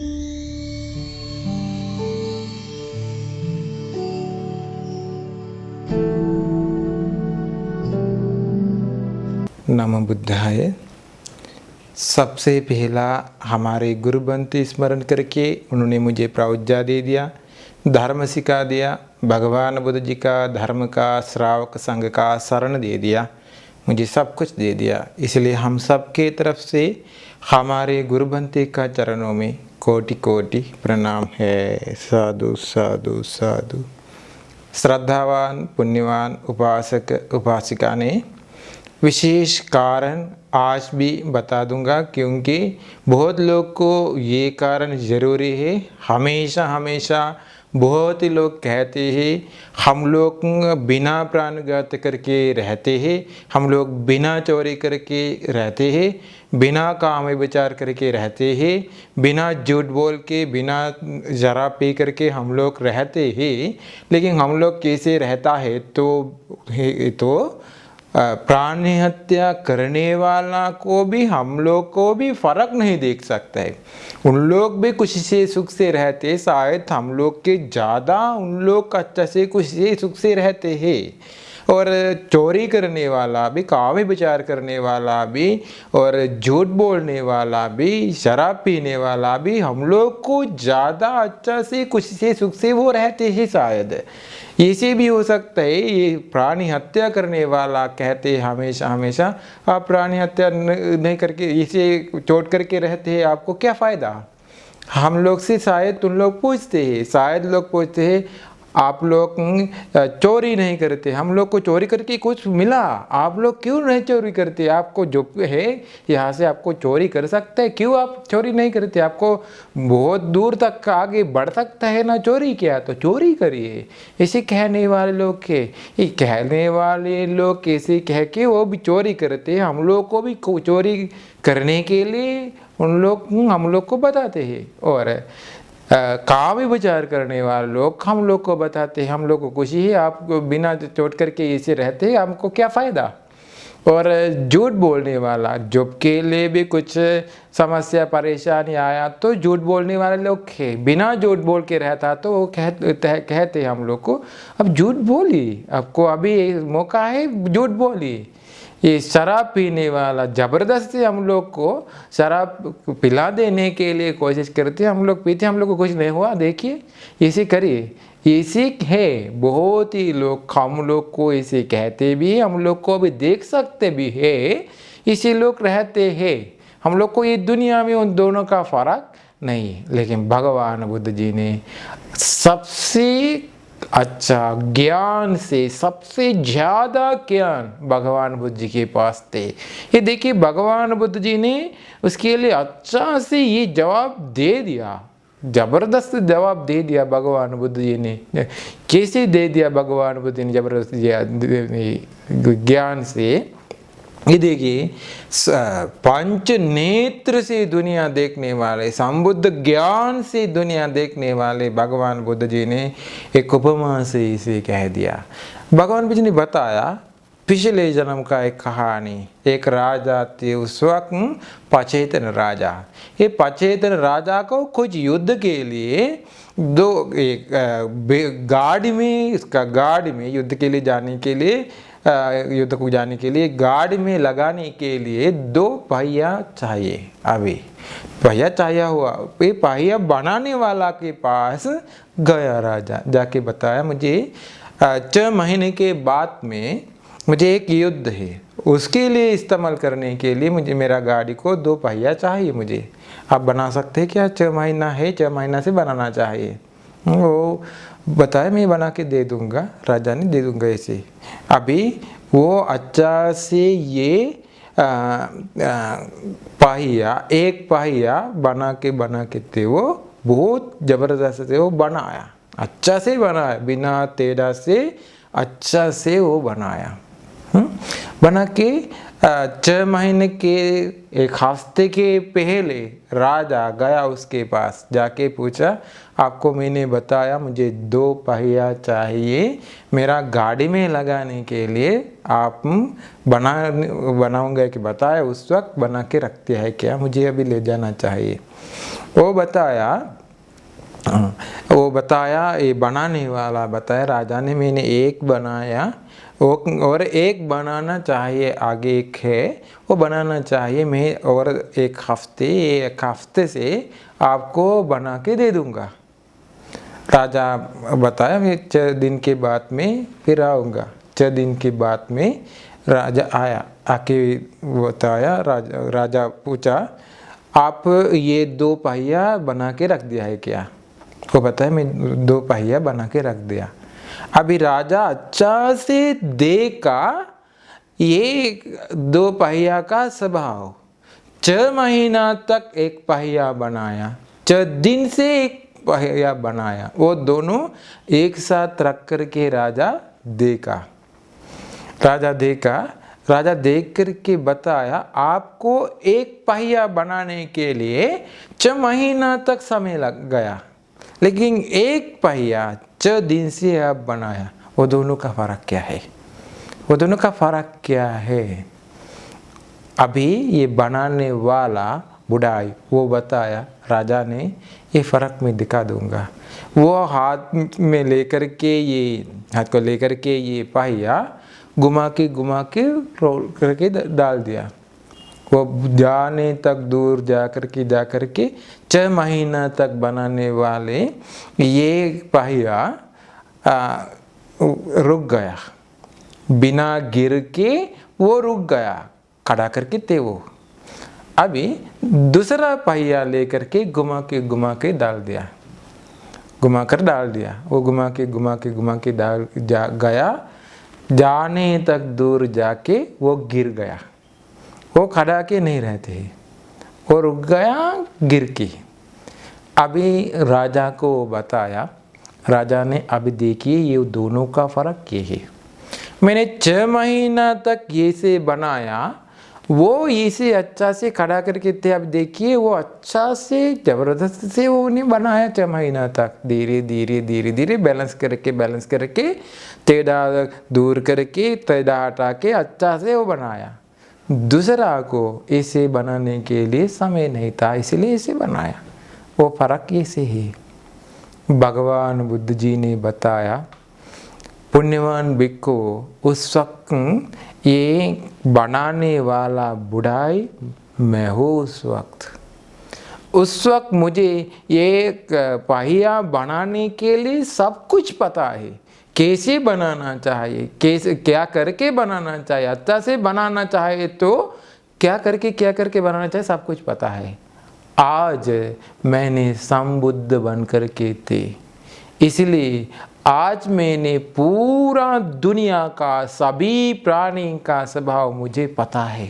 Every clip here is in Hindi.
नमो बुद्धाय। सबसे पहला हमारे गुरु बंतु स्मरण करके उन्होंने मुझे प्रौज्ञा दे दिया, धर्म सिखा दिया, भगवान बुद्ध जी का धर्म का श्रावक संघ का शरण दे दिया, मुझे सब कुछ दे दिया। इसलिए हम सब के तरफ से हमारे गुरु बंतु का चरणों में कोटि कोटि प्रणाम है। साधु साधु साधु। श्रद्धावान पुण्यवान उपासक उपासिका ने विशेष कारण आज भी बता दूंगा, क्योंकि बहुत लोग को ये कारण ज़रूरी है। हमेशा हमेशा बहुत ही लोग कहते हैं हम लोग बिना प्राणघात करके रहते हैं, हम लोग बिना चोरी करके रहते हैं, बिना काम विचार करके रहते हैं, बिना झूठ बोल के, बिना जरा पी करके हम लोग रहते हैं। लेकिन हम लोग कैसे रहता है तो प्राणी हत्या करने वाला को भी हम लोग को भी फर्क नहीं देख सकता है। उन लोग भी खुशी से सुख से रहते, शायद हम लोग के ज़्यादा उन लोग अच्छा से खुशी से सुख से रहते हैं। और चोरी करने वाला भी, कामी विचार करने वाला भी, और झूठ बोलने वाला भी, शराब पीने वाला भी हम लोग को ज़्यादा अच्छा से खुशी से सुख से वो रहते हैं। शायद ऐसे भी हो सकता है। ये प्राणी हत्या करने वाला कहते हैं हमेशा हमेशा आप प्राणी हत्या नहीं करके इसे चोट करके रहते हैं, आपको क्या फ़ायदा। हम लोग से शायद उन लोग पूछते हैं, शायद लोग पूछते हैं आप लोग चोरी नहीं करते, हम लोग को चोरी करके कुछ मिला, आप लोग क्यों नहीं चोरी करते। आपको जो है यहाँ से आपको चोरी कर सकते हैं, क्यों आप चोरी नहीं करते। आपको बहुत दूर तक आगे बढ़ सकता है ना, चोरी किया तो चोरी करिए। ऐसे कहने वाले लोग के ये कहने वाले लोग कैसे कह के वो भी चोरी करते हैं। हम लोग को भी चोरी करने के लिए उन लोग हम लोग को बताते हैं, और कामी विचार करने वाले लोग हम लोग को बताते हैं हम लोग को खुशी है, आप बिना चोट करके ऐसे रहते हैं, हमको क्या फ़ायदा। और झूठ बोलने वाला, जॉब के लिए भी कुछ समस्या परेशानी आया तो झूठ बोलने वाले लोग थे, बिना झूठ बोल के रहता तो वो कहते हम लोग को अब झूठ बोलिए, आपको अभी मौका है, झूठ बोलिए। ये शराब पीने वाला ज़बरदस्ती हम लोग को शराब पिला देने के लिए कोशिश करते हैं, हम लोग पीते, हम लोग को कुछ नहीं हुआ, देखिए ऐसे करिए। ऐसे है बहुत ही लोग, हम लोग को ऐसे कहते भी, हम लोग को भी देख सकते भी है, इसी लोग रहते हैं। हम लोग को ये दुनिया में उन दोनों का फर्क नहीं। लेकिन भगवान बुद्ध जी ने सबसे अच्छा ज्ञान से सबसे ज़्यादा ज्ञान भगवान बुद्ध जी के पास थे। ये देखिए भगवान बुद्ध जी ने उसके लिए अच्छा से ये जवाब दे दिया, ज़बरदस्त जवाब दे दिया भगवान बुद्ध जी ने। कैसे दे दिया भगवान बुद्ध जी ने ज़बरदस्त ज्ञान से। ये देखिए पंच नेत्र से दुनिया देखने वाले, संबुद्ध ज्ञान से दुनिया देखने वाले भगवान बुद्ध जी ने एक उपमा से इसे कह दिया। भगवान बुद्ध जी ने बताया पिछले जन्म का एक कहानी। एक राजा थे उस वक्त, पचेतन राजा। ये पचेतन राजा को कुछ युद्ध के लिए गाड़ी में युद्ध के लिए जाने के लिए, युद्ध को जाने के लिए गाड़ी में लगाने के लिए 2 पहिया चाहिए। अभी पहिया चाहिए हुआ, ये पहिया बनाने वाला के पास गया राजा, जाके बताया मुझे 6 महीने के बाद में मुझे एक युद्ध है, उसके लिए इस्तेमाल करने के लिए मुझे मेरा गाड़ी को 2 पहिया चाहिए, मुझे आप बना सकते हैं क्या। 6 महीना है, 6 महीना से बनाना चाहिए। वो बताया मैं बना के दे दूंगा, राजा ने दे दूंगा ऐसे। अभी वो अच्छा से ये एक पहिया बना के थे, वो बहुत ज़बरदस्त से वो बनाया, अच्छा से बनाया, बिना टेढ़ा से अच्छा से वो बनाया। बना के 6 महीने के एक हफ्ते के पहले राजा गया उसके पास, जाके पूछा आपको मैंने बताया मुझे 2 पहिया चाहिए मेरा गाड़ी में लगाने के लिए, आप बनाऊंगा कि बताया उस वक्त बना के रखते हैं क्या, मुझे अभी ले जाना चाहिए। वो बताया ये बनाने वाला बताया राजा ने, मैंने एक बनाया और एक बनाना चाहिए, आगे एक है वो बनाना चाहिए, मैं और एक हफ्ते से आपको बना के दे दूंगा। राजा बताया मैं 6 दिन के बाद में फिर आऊँगा। 6 दिन के बाद में राजा आया, आके बताया, राजा पूछा आप ये 2 पहिया बना के रख दिया है क्या? वो बताया मैं 2 पहिया बना के रख दिया। अभी राजा अच्छा से देखा ये 2 पहिया का स्वभाव, 6 महीना तक एक पहिया बनाया, 6 दिन से एक पहिया बनाया, वो दोनों एक साथ रख कर के राजा देखा। राजा देख कर के बताया आपको एक पहिया बनाने के लिए 6 महीना तक समय लग गया, लेकिन एक पहिया 6 दिन से आप बनाया, वो दोनों का फर्क क्या है? वो दोनों का फर्क क्या है? अभी ये बनाने वाला बुढ़ाई वो बताया, राजा ने ये फ़र्क मैं दिखा दूंगा। वो हाथ को लेकर के ये पहिया घुमा के रोल करके डाल दिया। वो जाने तक दूर जा कर के 6 महीना तक बनाने वाले ये पहिया रुक गया, बिना गिर के वो रुक गया, खड़ा करके थे वो। अभी दूसरा पहिया लेकर के घुमा के डाल दिया, घुमा डाल दिया, वो घुमा के गया, जाने तक दूर जाके वो गिर गया, वो खड़ा के नहीं रहते, वो रुक गया गिर के। अभी राजा को बताया, राजा ने अभी देखिए ये दोनों का फ़र्क ये है, मैंने 6 महीना तक ये से बनाया, वो इसे अच्छा से खड़ा करके थे, अब देखिए वो अच्छा से ज़बरदस्त से वो नहीं बनाया 6 महीना तक, धीरे धीरे बैलेंस करके टेढ़ा दूर करके टेढ़ा हटा के अच्छा से वो बनाया। दूसरा को इसे बनाने के लिए समय नहीं था, इसलिए इसे बनाया, वो फ़र्क इसे है। भगवान बुद्ध जी ने बताया पुण्यवान भिक्खु, उस वक्त ये बनाने वाला बुढ़ाई मैं हूँ, उस वक्त मुझे ये पहिया बनाने के लिए सब कुछ पता है, कैसे बनाना चाहिए, कैसे क्या करके बनाना चाहिए, अच्छा से बनाना चाहिए तो क्या करके बनाना चाहिए, सब कुछ पता है। आज मैंने संबुद्ध बन करके थे, इसलिए आज मैंने पूरा दुनिया का सभी प्राणी का स्वभाव मुझे पता है।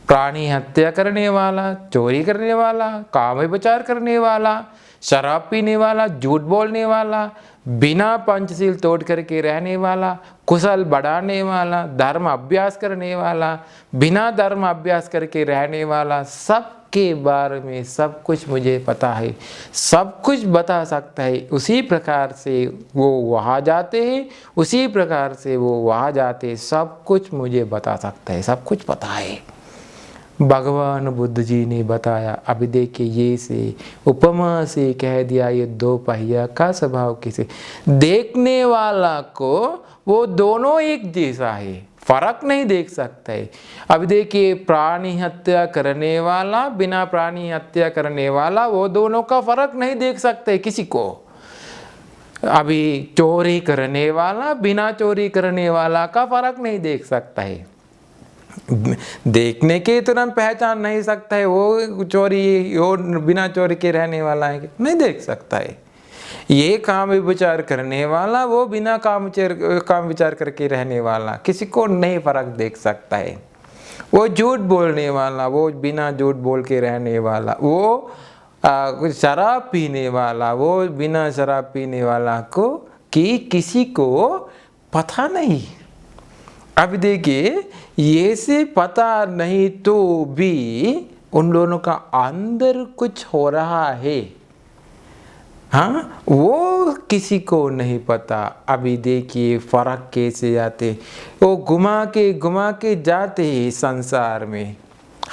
प्राणी हत्या करने वाला, चोरी करने वाला, काम विचार करने वाला, शराब पीने वाला, झूठ बोलने वाला, बिना पंचशील तोड़ करके रहने वाला, कुशल बढ़ाने वाला, धर्म अभ्यास करने वाला, बिना धर्म अभ्यास करके रहने वाला, सब के बारे में सब कुछ मुझे पता है, सब कुछ बता सकता है। उसी प्रकार से वो वहाँ जाते हैं, उसी प्रकार से वो वहाँ जाते, सब कुछ मुझे बता सकता है, सब कुछ पता है। भगवान बुद्ध जी ने बताया, अभी देखिए ये से उपमा से कह दिया ये 2 पहिया का स्वभाव किसे, देखने वाला को वो दोनों एक जैसा है, फर्क नहीं देख सकता है। अभी देखिए प्राणी हत्या करने वाला, बिना प्राणी हत्या करने वाला, वो दोनों का फर्क नहीं देख सकते किसी को। अभी चोरी करने वाला, बिना चोरी करने वाला का फर्क नहीं देख सकता है, देखने के तुरंत पहचान नहीं सकता है वो चोरी, वो बिना चोरी के रहने वाला है, नहीं देख सकता है। ये काम विचार करने वाला, वो बिना काम विचार करके रहने वाला, किसी को नहीं फर्क देख सकता है। वो झूठ बोलने वाला, वो बिना झूठ बोल के रहने वाला, वो शराब पीने वाला, वो बिना शराब पीने वाला को कि किसी को पता नहीं। अब देखिए ये से पता नहीं तो भी उन दोनों का अंदर कुछ हो रहा है, हाँ, वो किसी को नहीं पता। अभी देखिए फर्क कैसे आते, वो घुमा के जाते हैं संसार में,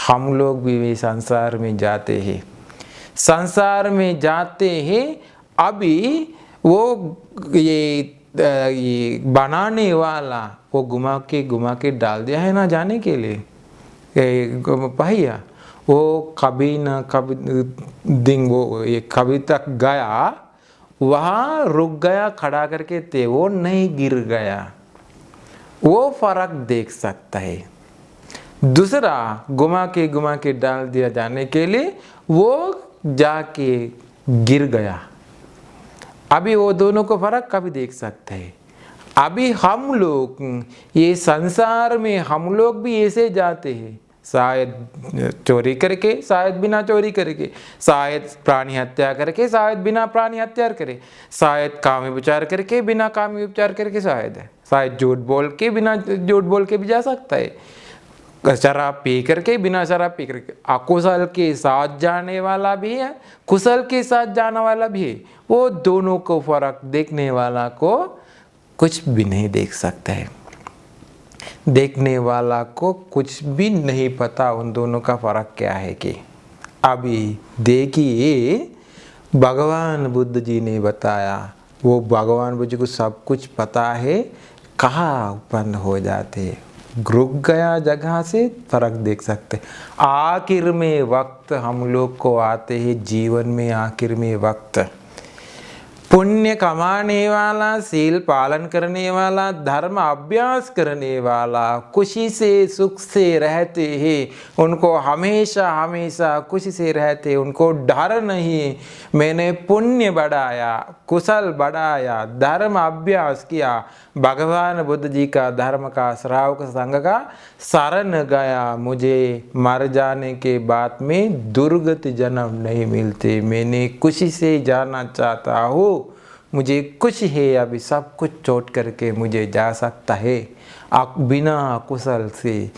हम लोग भी संसार में जाते हैं। संसार में जाते हैं, अभी वो ये बनाने वाला वो घुमा के डाल दिया है ना जाने के लिए पहिया, वो कभी न कभी दिन वो ये कभी तक गया, वहाँ रुक गया खड़ा करके थे, वो नहीं गिर गया। वो फर्क देख सकता है। दूसरा घुमा के डाल दिया जाने के लिए, वो जाके गिर गया। अभी वो दोनों को फर्क कभी देख सकते हैं। अभी हम लोग ये संसार में हम लोग भी ऐसे जाते हैं, शायद चोरी करके, शायद बिना चोरी करके, शायद प्राणी हत्या करके, शायद बिना प्राणी हत्या करे, शायद कामी विचार करके, बिना कामी विचार करके, शायद झूठ बोल के, बिना झूठ बोल के भी जा सकता है, शराब पी करके, बिना शराब पी करके। अकुशल के साथ जाने वाला भी है, कुशल के साथ जाने वाला भी है। वो दोनों को फर्क देखने वाला को कुछ भी नहीं देख सकता है। देखने वाला को कुछ भी नहीं पता उन दोनों का फर्क क्या है। कि अभी देखिए भगवान बुद्ध जी ने बताया, वो भगवान बुद्ध जी को सब कुछ पता है, कहाँ उत्पन्न हो जाते, रुक गया जगह से फर्क देख सकते। आखिर में वक्त हम लोग को आते हैं जीवन में, आखिर में वक्त पुण्य कमाने वाला, शील पालन करने वाला, धर्म अभ्यास करने वाला, खुशी से सुख से रहते हैं। उनको हमेशा हमेशा खुशी से रहते, उनको डर नहीं। मैंने पुण्य बढ़ाया, कुशल बढ़ाया, धर्म अभ्यास किया, भगवान बुद्ध जी का धर्म का श्रावक संघ का शरण गया, मुझे मर जाने के बाद में दुर्गति जन्म नहीं मिलते। मैंने खुशी से जाना चाहता हूँ, मुझे कुछ है अभी सब कुछ छोड़ करके मुझे जा सकता है। बिना कुशल से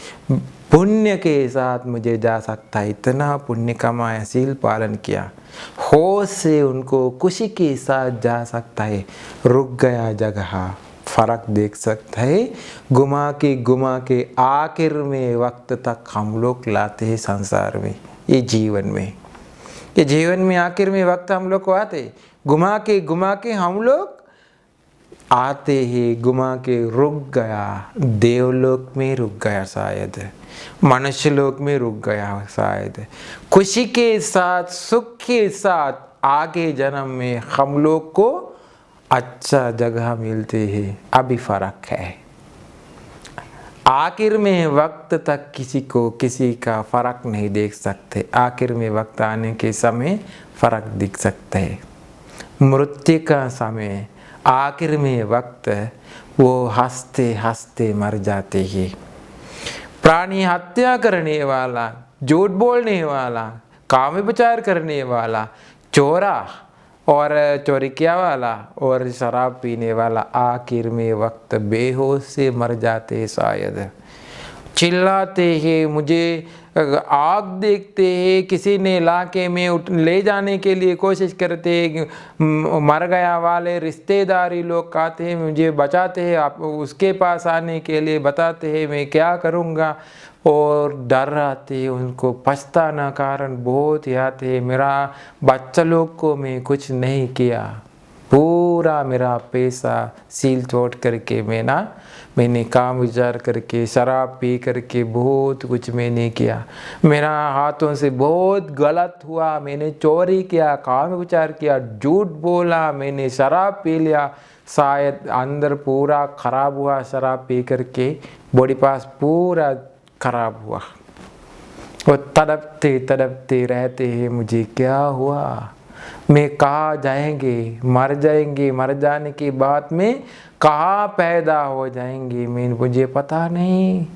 पुण्य के साथ मुझे जा सकता है। इतना पुण्य कमाया, शील पालन किया, होश से उनको खुशी के साथ जा सकता है। रुक गया जगह, फर्क देख सकता है। घुमा के आखिर में वक्त तक हम लोग लाते हैं संसार में, ये जीवन में आखिर में वक्त हम लोग को आते, घुमा के हम लोग आते हैं। घुमा के रुक गया, देवलोक में रुक गया, शायद मनुष्य लोक में रुक गया, शायद खुशी के साथ सुख के साथ आगे जन्म में हम लोग को अच्छा जगह मिलते हैं। अभी फर्क है। आखिर में वक्त तक किसी का फर्क नहीं देख सकते। आखिर में वक्त आने के समय फर्क दिख सकते है। मृत्यु का समय, आखिर में वक्त, वो हंसते हंसते मर जाते हैं। प्राणी हत्या करने वाला, झूठ बोलने वाला, काम विचार करने वाला, चोरा और चोरी किया वाला और शराब पीने वाला, आखिर में वक्त बेहोश से मर जाते। शायद चिल्लाते हैं, मुझे आग देखते हैं, किसी ने इलाके में ले जाने के लिए कोशिश करते हैं, मर गया वाले रिश्तेदारी लोग कहते हैं मुझे बचाते हैं, आप उसके पास आने के लिए बताते हैं मैं क्या करूँगा, और डर आते हैं उनको। पछताना कारण बहुत आते हैं, मेरा बच्चा लोग को मैं कुछ नहीं किया, पूरा मेरा पैसा सील तोड़ करके मैंने काम विचार करके, शराब पी करके बहुत कुछ मैंने किया, मेरा हाथों से बहुत गलत हुआ, मैंने चोरी किया, काम विचार किया, झूठ बोला, मैंने शराब पी लिया, शायद अंदर पूरा खराब हुआ, शराब पी करके बॉडी पास पूरा खराब हुआ। वो तड़पते तड़पते रहते हैं, मुझे क्या हुआ, मैं कहाँ जाएंगे, मर जाएंगे, मर जाने के बाद में कहाँ पैदा हो जाएंगे, मुझे पता नहीं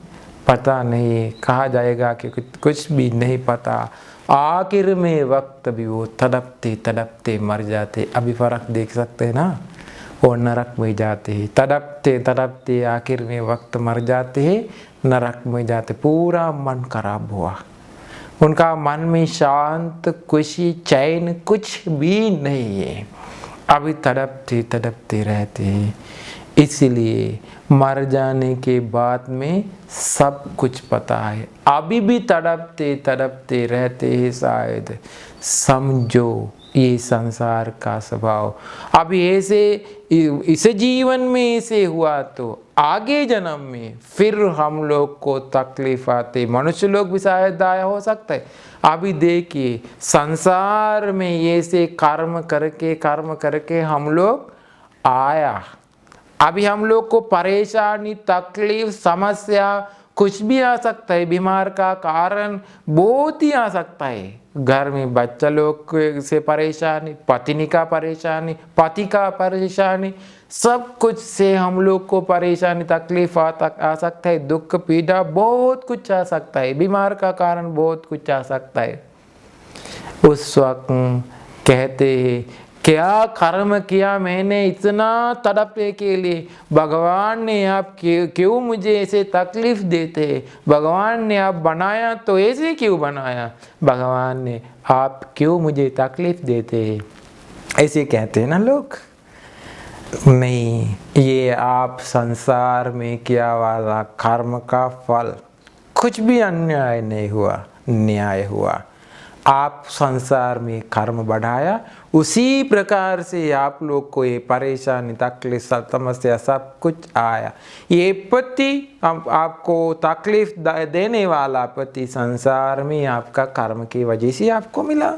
कहाँ जाएगा, कि कुछ भी नहीं पता। आखिर में वक्त भी वो तड़पते तड़पते मर जाते। अभी फर्क देख सकते हैं ना, वो नरक में जाते हैं, तड़पते तड़पते आखिर में वक्त मर जाते हैं, नरक में जाते। पूरा मन खराब हुआ, उनका मन में शांत, खुशी, चैन कुछ भी नहीं है। अभी तड़पते तड़पते रहते हैं। इसलिए मर जाने के बाद में सब कुछ पता है। अभी भी तड़पते तड़पते रहते हैं शायद। समझो ये संसार का स्वभाव। अभी ऐसे इस जीवन में ऐसे हुआ तो आगे जन्म में फिर हम लोग को तकलीफ आते। मनुष्य लोग भी शायद आया हो सकता है। अभी देखिए संसार में ऐसे कर्म करके हम लोग आया। अभी हम लोग को परेशानी, तकलीफ, समस्या कुछ भी आ सकता है। बीमार का कारण बहुत ही आ सकता है। घर में बच्चा लोग से परेशानी, पत्नी का परेशानी, पति का परेशानी, सब कुछ से हम लोग को परेशानी, तकलीफ आ सकता है। दुख, पीड़ा बहुत कुछ आ सकता है। बीमार का कारण बहुत कुछ आ सकता है। उस वक्त कहते हैं क्या कर्म किया मैंने इतना तड़पने के लिए। भगवान ने आप क्यों मुझे ऐसे तकलीफ देते हैं। भगवान ने आप बनाया तो ऐसे क्यों बनाया। भगवान ने आप क्यों मुझे तकलीफ देते हैं, ऐसे कहते हैं ना लोग। नहीं, ये आप संसार में किया वाला कर्म का फल। कुछ भी अन्याय नहीं हुआ, न्याय हुआ। आप संसार में कर्म बढ़ाया, उसी प्रकार से आप लोग को ये परेशानी, तकलीफ, समस्या सब कुछ आया। ये पति आपको तकलीफ देने वाला पति संसार में आपका कर्म की वजह से आपको मिला।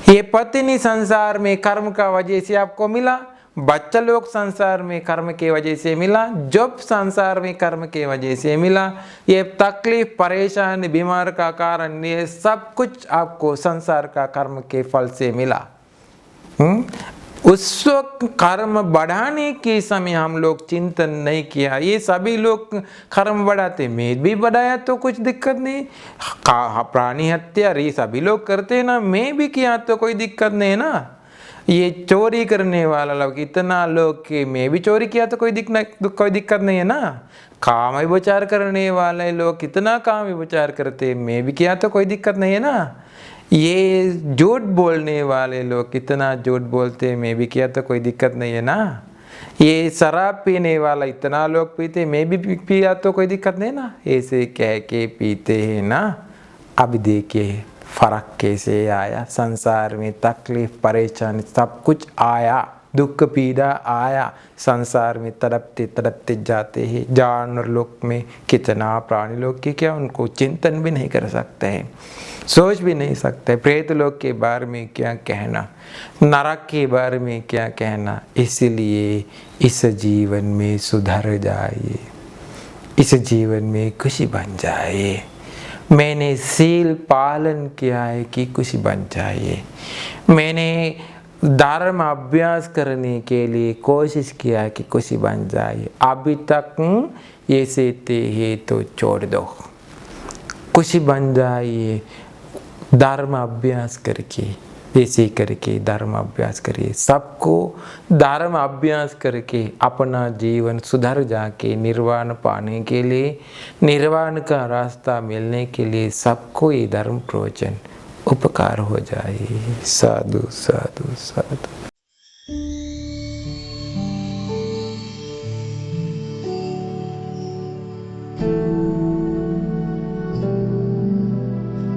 ये पत्नी संसार में कर्म का वजह से आपको मिला। बच्चा लोग संसार में कर्म के वजह से मिला। जब संसार में कर्म के वजह से मिला। ये तकलीफ, परेशानी, बीमार का कारण, ये सब कुछ आपको संसार का कर्म के फल से मिला। उस वक्त कर्म बढ़ाने के समय हम लोग चिंतन नहीं किया। ये सभी लोग कर्म बढ़ाते, मैं भी बढ़ाया तो कुछ दिक्कत नहीं। प्राणी हत्या ये सभी लोग करते हैं ना, मैं भी किया तो कोई दिक्कत नहीं है ना। ये चोरी करने वाला लोग इतना लोग कि मैं भी चोरी किया तो कोई दिक्कत नहीं है ना। काम विचार करने वाले लोग कितना काम विचार करते, मैं भी किया तो कोई दिक्कत नहीं है ना। ये झूठ बोलने वाले लोग कितना झूठ बोलते, मैं भी किया तो कोई दिक्कत नहीं है ना। ये शराब पीने वाला इतना लोग पीते, मैं भी पिया तो कोई दिक्कत नहीं ना। ऐसे कह के पीते हैं ना। अब देखिए फर्क कैसे आया। संसार में तकलीफ, परेशानी सब कुछ आया, दुख, पीड़ा आया। संसार में तड़पते तड़पते जाते हैं। जानवर लोक में कितना प्राणी लोग के क्या उनको चिंतन भी नहीं कर सकते हैं, सोच भी नहीं सकते। प्रेत लोग के बारे में क्या कहना, नरक के बारे में क्या कहना। इसलिए इस जीवन में सुधर जाइए, इस जीवन में खुशी बन जाए। मैंने सील पालन किया है कि खुशी बन जाइए। मैंने धर्म अभ्यास करने के लिए कोशिश किया है कि खुशी बन जाए। अभी तक ये सहते हैं तो छोड़ दो, खुशी बन जाइए। धर्म अभ्यास करके, ऐसे करके धर्म अभ्यास करिए। सबको धर्म अभ्यास करके अपना जीवन सुधर जाके निर्वाण पाने के लिए, निर्वाण का रास्ता मिलने के लिए सबको ये धर्म प्रवचन उपकार हो जाए। साधु साधु साधु।